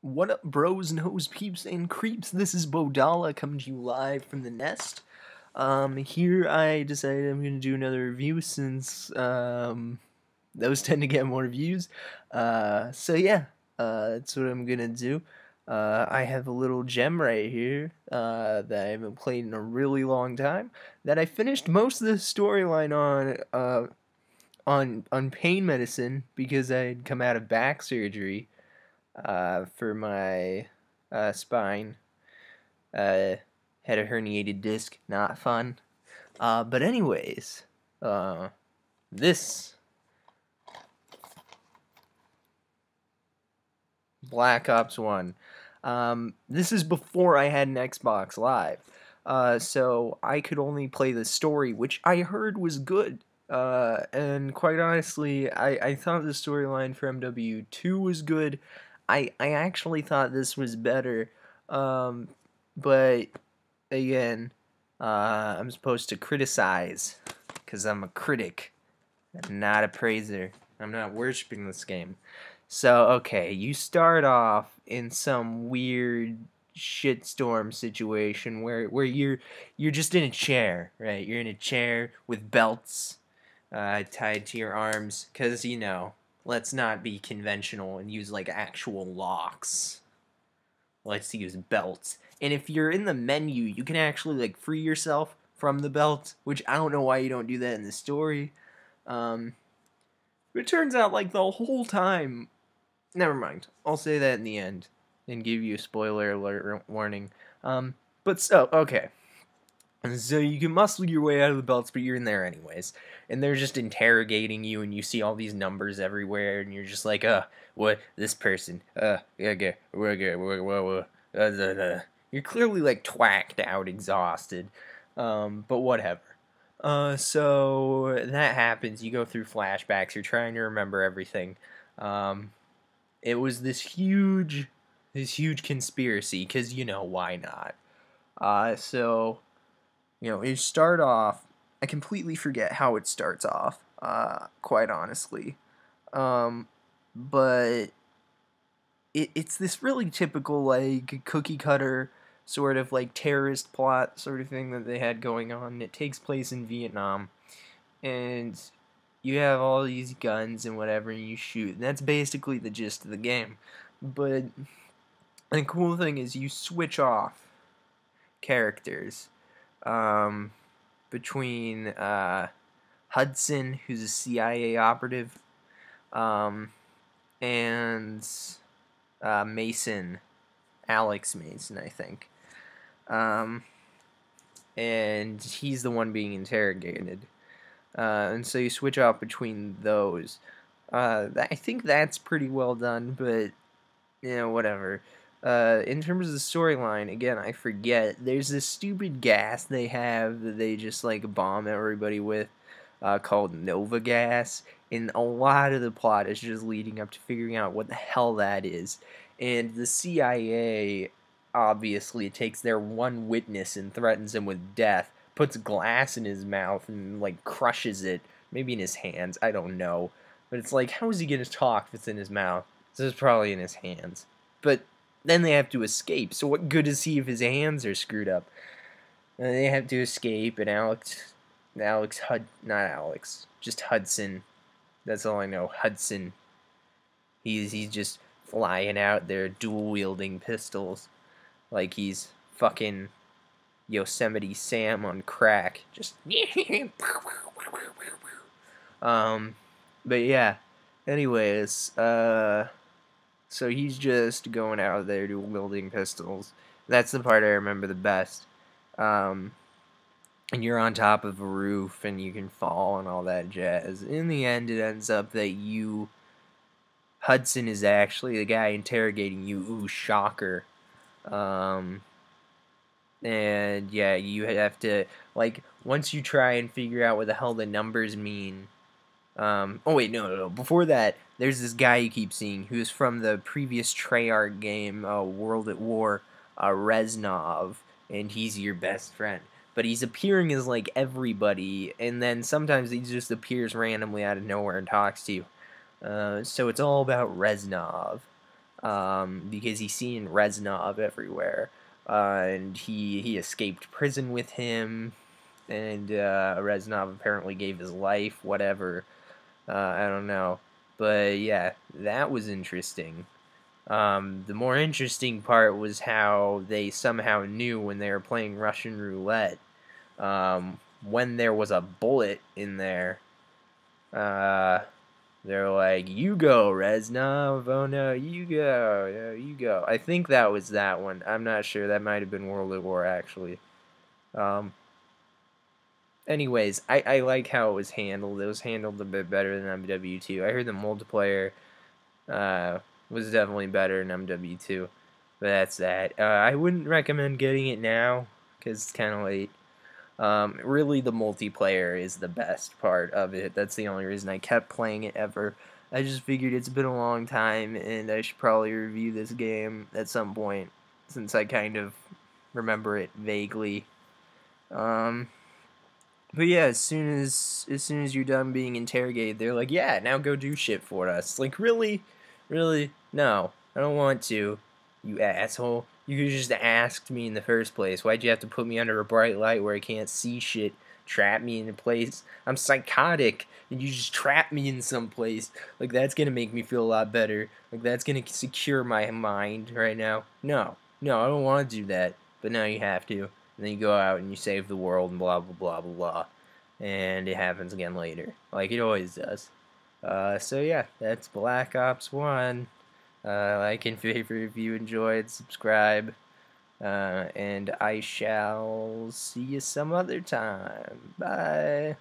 What up, bros, nose peeps, and creeps? This is Bodala coming to you live from the nest. Here I decided I'm gonna do another review since those tend to get more views. So yeah, that's what I'm gonna do. I have a little gem right here that I haven't played in a really long time. That I finished most of the storyline on pain medicine because I had come out of back surgery for my spine. Uh, had a herniated disc, not fun. But anyways, uh, this Black Ops 1. This is before I had an Xbox Live. So I could only play the story, which I heard was good. And quite honestly, I thought the storyline for MW2 was good. I actually thought this was better. But again, I'm supposed to criticize because I'm a critic and not a praiser. I'm not worshiping this game. So, okay, you start off in some weird shitstorm situation where you're just in a chair, right? You're in a chair with belts tied to your arms, cause let's not be conventional and use like actual locks. Let's use belts. And if you're in the menu, you can actually like free yourself from the belt, which I don't know why you don't do that in the story. Um, but it turns out like the whole time. Never mind. I'll say that in the end and give you a spoiler alert warning. But so okay. So you can muscle your way out of the belts, but you're in there anyways, and they're just interrogating you, and you see all these numbers everywhere, and you're just like, what this person, okay, you're clearly like twacked out, exhausted, but whatever. So that happens. You go through flashbacks. You're trying to remember everything. It was this huge conspiracy, because why not? So you start off. I completely forget how it starts off. Quite honestly, but it's this really typical like cookie cutter sort of like terrorist plot sort of thing that they had going on. It takes place in Vietnam, and you have all these guns and whatever, and you shoot. And that's basically the gist of the game. But the cool thing is you switch off characters um, between Hudson, who's a CIA operative, um, and Mason, Alex Mason, I think. Um, and he's the one being interrogated. And so you switch off between those. I think that's pretty well done, but whatever. In terms of the storyline, again, I forget. There's this stupid gas they have that they just like bomb everybody with, called Nova Gas, and a lot of the plot is just leading up to figuring out what the hell that is. And the CIA obviously takes their one witness and threatens him with death, puts glass in his mouth and like crushes it, maybe in his hands, I don't know. But it's like, how is he gonna talk if it's in his mouth? So it's probably in his hands. But then they have to escape. So what good is he if his hands are screwed up? They have to escape, and not Alex, just Hudson. That's all I know. Hudson. He's just flying out there, dual wielding pistols, like he's fucking Yosemite Sam on crack. Just but yeah. Anyways, so he's just going out there to wielding pistols. That's the part I remember the best. And you're on top of a roof and you can fall and all that jazz. In the end, it ends up that Hudson is actually the guy interrogating you. Ooh, shocker. Um, and yeah, you have to, like, once you try and figure out what the hell the numbers mean. Oh wait, no. Before that, there's this guy you keep seeing who's from the previous Treyarch game, World at War, Reznov, and he's your best friend. But he's appearing as like everybody, and then sometimes he just appears randomly out of nowhere and talks to you. So it's all about Reznov. because he's seeing Reznov everywhere, and he escaped prison with him, and Reznov apparently gave his life, whatever. I don't know, but yeah, that was interesting. The more interesting part was how they somehow knew when they were playing Russian roulette, when there was a bullet in there. Uh, they're like, "You go, Reznov. Oh no, you go. Yeah, you go." I think that was that one. I'm not sure. That might have been World at War actually. Um, anyways, I like how it was handled. It was handled a bit better than MW2. I heard the multiplayer uh, was definitely better than MW2. But that's that. I wouldn't recommend getting it now because it's kind of late. Really, the multiplayer is the best part of it. That's the only reason I kept playing it ever. I just figured it's been a long time and I should probably review this game at some point since I kind of remember it vaguely. Um, but yeah, as soon as you're done being interrogated, they're like, "Yeah, now go do shit for us." Like, really, really, no, I don't want to. You asshole! You could just asked me in the first place. Why'd you have to put me under a bright light where I can't see shit? Trap me in a place. I'm psychotic, and you just trap me in some place. Like that's gonna make me feel a lot better. Like that's gonna secure my mind right now. No, no, I don't want to do that. But now you have to. And then you go out and you save the world and blah blah blah blah blah. And it happens again later, like it always does. So yeah, that's Black Ops 1. Like and favorite if you enjoyed, subscribe, and I shall see you some other time. Bye.